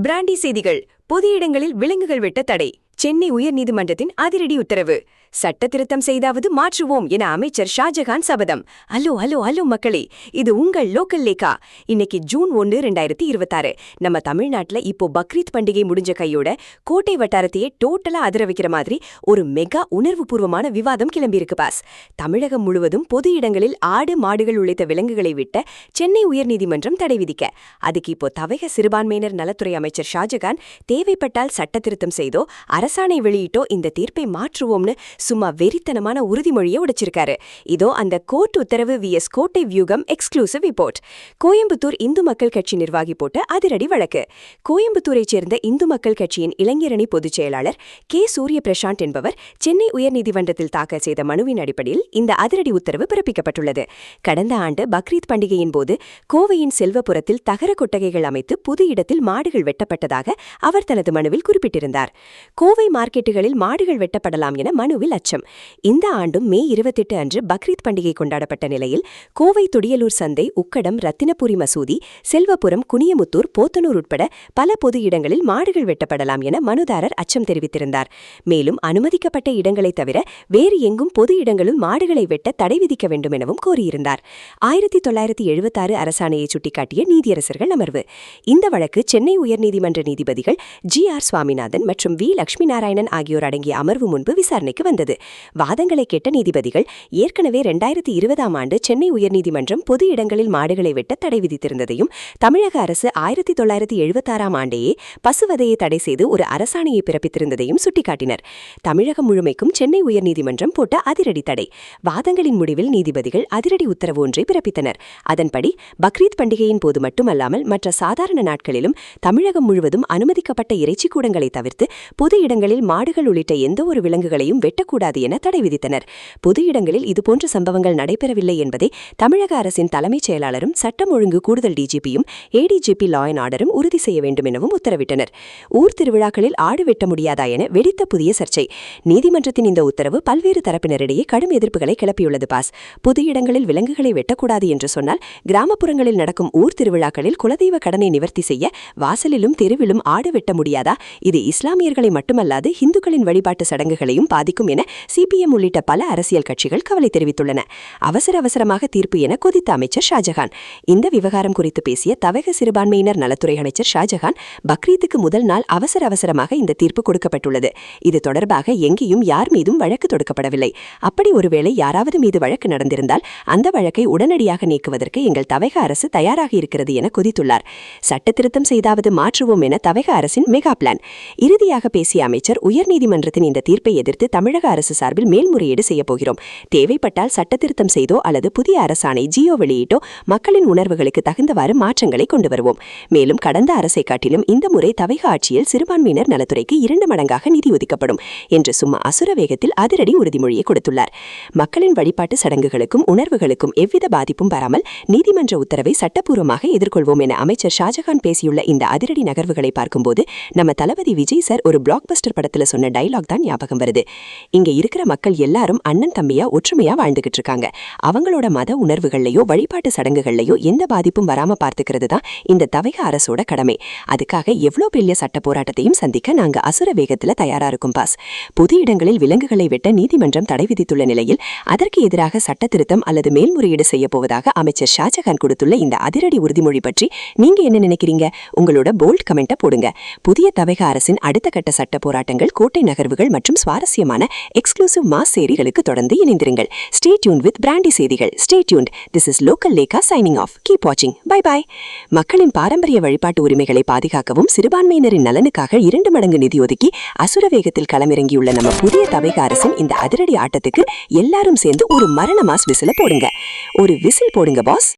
Brandy செய்திகள். பொது இடங்களில் விலங்குகள் வெட்ட தடை. சென்னை உயர்நீதிமன்றத்தின் அதிரடி உத்தரவு. சட்ட திருத்தம் செய்தாவது மாற்றுவோம் என அமைச்சர் ஷாஜகான் சபதம். அலோ அலோ அலோ மக்களே, இது உங்கள் லோக்கல் லேக்கா. இன்னைக்கு ஜூன் 1, 2026. நம்ம தமிழ்நாட்டுல இப்போ பக்ரீத் பண்டிகை முடிஞ்ச கையோட கோட்டை வட்டாரத்தையே டோட்டலா அதிர வைக்கிற மாதிரி ஒரு மெகா உணர்வுபூர்வமான விவாதம் கிளம்பியிருக்கு பாஸ். தமிழகம் முழுவதும் பொது இடங்களில் ஆடு மாடுகள் உள்ளிட்ட விலங்குகளை விட்ட சென்னை உயர்நீதிமன்றம் தடை விதிக்க. அதுக்கு இப்போ தவக சிறுபான்மையினர் நலத்துறை அமைச்சர் ஷாஜகான் தேவைப்பட்டால் சட்ட திருத்தம் செய்தோ அரசாணை வெளியிட்டோ இந்த தீர்ப்பை மாற்றுவோம்னு சும்மா வெறித்தனமான உறுதிமொழியை உடைச்சிருக்காரு. இதோ அந்த கோர்ட் உத்தரவு vs கோட்டை வியூகம் எக்ஸ்க்ளூசிவ் ரிப்போர்ட். கோயம்புத்தூர் இந்து மக்கள் கட்சி நிர்வாகி போட்ட அதிரடி வழக்கு. கோயம்புத்தூரைச் சேர்ந்த இந்து மக்கள் கட்சியின் இளைஞரணி பொதுச் செயலாளர் கே. சூரிய பிரசாந்த் என்பவர் சென்னை உயர்நீதிமன்றத்தில் தாக்கல் செய்த மனுவின் அடிப்படையில் இந்த அதிரடி உத்தரவு பிறப்பிக்கப்பட்டுள்ளது. கடந்த ஆண்டு பக்ரீத் பண்டிகையின் போது கோவையின் செல்வபுரத்தில் தகர கொட்டகைகள் அமைத்து புது இடத்தில் மாடுகள் வெட்டப்பட்டதாக அவர் தனது மனுவில் குறிப்பிட்டிருந்தார். கோவை மார்க்கெட்டுகளில் மாடுகள் வெட்டப்படலாம் என மனுவில் அச்சம். இந்த ஆண்டும் மே 28 அன்று பக்ரீத் பண்டிகை கொண்டாடப்பட்ட நிலையில் கோவை துடியலூர் சந்தை, உக்கடம், ரத்தினபுரி மசூதி, செல்வபுரம், குனியமுத்தூர், போத்தனூர் உட்பட பல பொது இடங்களில் மாடுகள் வெட்டப்படலாம் என மனுதாரர் அச்சம் தெரிவித்திருந்தார். மேலும் அனுமதிக்கப்பட்ட இடங்களை தவிர வேறு எங்கும் பொது இடங்களும் மாடுகளை வெட்ட தடை விதிக்க வேண்டும் எனவும் கோரியிருந்தார். 1976 அரசாணையை சுட்டிக்காட்டிய நீதியரசர்கள் அமர்வு. இந்த வழக்கு சென்னை உயர்நீதிமன்ற நீதிபதிகள் G.R. சுவாமிநாதன் மற்றும் V. லட்சுமி நாராயணன் ஆகியோர் அடங்கிய அமர்வு முன்பு விசாரணைக்கு வந்தது. வாதங்களை கேட்ட நீதிபதிகள் ஏற்கனவே 2020ஆம் ஆண்டு சென்னை உயர்நீதிமன்றம் பொது இடங்களில் மாடுகளை வெட்ட தடை விதித்திருந்ததையும் தமிழக அரசு 1976ஆம் ஆண்டேயே பசுவதையை தடை செய்து ஒரு அரசாணையை பிறப்பித்திருந்ததையும் சுட்டிக்காட்டினர். தமிழகம் முழுமைக்கும் சென்னை உயர்நீதிமன்றம் போட்ட அதிரடி தடை. வாதங்களின் முடிவில் நீதிபதிகள் அதிரடி உத்தரவு ஒன்றை பிறப்பித்தனர். அதன்படி பக்ரீத் பண்டிகையின் போது மட்டுமல்லாமல் மற்ற சாதாரண நாட்களிலும் தமிழகம் முழுவதும் அனுமதிக்கப்பட்ட இறைச்சி கூடங்களை தவிர்த்து பொது இடங்களில் மாடுகள் உள்ளிட்ட எந்த ஒரு விலங்குகளையும் வெட்டக்கூடாது என தடை விதித்தனர். பொது இடங்களில் இதுபோன்ற சம்பவங்கள் நடைபெறவில்லை என்பதை தமிழக அரசின் தலைமைச் செயலாளரும் சட்டம் ஒழுங்கு கூடுதல் டிஜிபியும் ADGP லா அண்ட் ஆர்டரும் உறுதி செய்ய வேண்டும் எனவும் உத்தரவிட்டனர். ஊர் திருவிழாக்களில் ஆடு வெட்ட முடியாதா என வெடித்த புதிய சர்ச்சை. நீதிமன்றத்தின் இந்த உத்தரவு பல்வேறு தரப்பினரிடையே கடும் எதிர்ப்புகளை கிளப்பியுள்ளது பாஸ். பொது இடங்களில் விலங்குகளை வெட்டக்கூடாது என்று சொன்னால் கிராமப்புறங்களில் நடக்கும் ஊர் திருவிழாக்களில் குலதெய்வ கடனை நிவர்த்தி செய்ய வாசலிலும் தெருவிலும் ஆடு வெட்ட முடியாதா? இது இஸ்லாமியர்களை மட்டுமல்லாது இந்துக்களின் வழிபாட்டு சடங்குகளையும் பாதிக்கும் என CPM உள்ளிட்ட பல அரசியல் கட்சிகள் கவலை தெரிவித்துள்ளன. அவசரமாக தீர்ப்பு என கொதித்த அமைச்சர் ஷாஜகான். இந்த விவகாரம் குறித்து பேசிய தவக சிறுபான்மையினர் நலத்துறை அமைச்சர் ஷாஜகான், பக்ரீத்துக்கு முதல் நாள் அவசரமாக இந்த தீர்ப்பு கொடுக்கப்பட்டுள்ளது. இது தொடர்பாக எங்கேயும் யார் மீதும் வழக்கு தொடுக்கப்படவில்லை. அப்படி ஒருவேளை யாராவது மீது வழக்கு நடந்திருந்தால் அந்த வழக்கை உடனடியாக நீக்குவதற்கு எங்கள் தவக அரசு தயாராக இருக்கிறது என கொதித்துள்ளார். சட்ட திருத்தம் செய்தாவது மாற்றுவோம் என தவக அரசின் மெகா பிளான். இறுதியாக பேசிய அமைச்சர், உயர்நீதிமன்றத்தின் இந்த தீர்ப்பை எதிர்த்து தமிழக அரசு சார்பில் மேல்முறையீடு செய்ய போகிறோம். தேவைப்பட்டால் சட்ட திருத்தம் செய்தோ அல்லது புதிய அரசாணை ஜியோ வெளியிட்டோ மக்களின் உணர்வுகளுக்கு தகுந்தவாறு மாற்றங்களை கொண்டு வருவோம். மேலும் கடந்த அரசை காட்டிலும் இந்த முறை தவக ஆட்சியில் சிறுபான்மையினர் நலத்துறைக்கு 2 மடங்காக நிதி ஒதுக்கப்படும் என்று சும்மா அசுர வேகத்தில் அதிரடி உறுதிமொழியை கொடுத்துள்ளார். மக்களின் வழிபாட்டு சடங்குகளுக்கும் உணர்வுகளுக்கும் எவ்வித பாதிப்பும் வராமல் நீதிமன்ற உத்தரவை சட்டப்பூர்வமாக எதிர்கொள்வோம் என அமைச்சர் ஷாஜகான் பேசியுள்ள இந்த அதிரடி நகர்வுகளை பார்க்கும்போது நம்ம தளபதி விஜய் சார் ஒரு பிளாக்பஸ்டர் படத்துல சொன்ன டைலாக் தான் ஞாபகம் வருது. இங்க இருக்கிற மக்கள் எல்லாரும் அண்ணன் தம்பியா ஒற்றுமையா வாழ்ந்துகிட்டு இருக்காங்க. அவங்களோட மத உணர்வுகள்லையோ வழிபாட்டு சடங்குகள்லையோ எந்த பாதிப்பும் வராம பார்த்துக்கிறது தான் இந்த தவக அரசோட கடமை. அதுக்காக எவ்வளோ பெரிய சட்ட போராட்டத்தையும் சந்திக்க நாங்க அசுர வேகத்துல தயாரா இருக்கும் பாஸ். பொது இடங்களில் விலங்குகளை வெட்ட நீதிமன்றம் தடை விதித்துள்ள நிலையில் அதற்கு எதிராக சட்ட திருத்தம் அல்லது மேல்முறையீடு செய்ய போவதாக அமைச்சர் ஷாஜகான் கொடுத்துள்ள இந்த அதிரடி உறுதிமொழி பற்றி நீங்க என்ன நினைக்கிறீங்க? உங்களோட போல்ட் கமெண்ட்டை போடுங்க. புதிய தவக அரசின் அடுத்த கட்ட சட்ட போராட்டங்கள், கோட்டை நகர்வுகள் மற்றும் சுவாரஸ்யமான எக்ஸ்க்ளூசிவ் மாஸ் செய்திகளுக்கு தொடர்ந்து இணைந்திருங்கள். Stay tuned with பிராண்டி செய்திகள். Stay tuned. This is local Lekha signing off. Keep watching. Bye bye. மக்களின் பாரம்பரிய வழிபாட்டு உரிமைகளை பாதுகாக்கவும் சிறுபான்மையினரின் நலனுக்காக 2 மடங்கு நிதி ஒதுக்கி அசுர வேகத்தில் களமிறங்கியுள்ள நம்ம புதிய தவக அரசின் இந்த அதிரடி ஆட்டத்துக்கு எல்லாரும் சேர்ந்து ஒரு மரண மாஸ் விசில போடுங்க. ஒரு விசில் போடுங்க பாஸ்.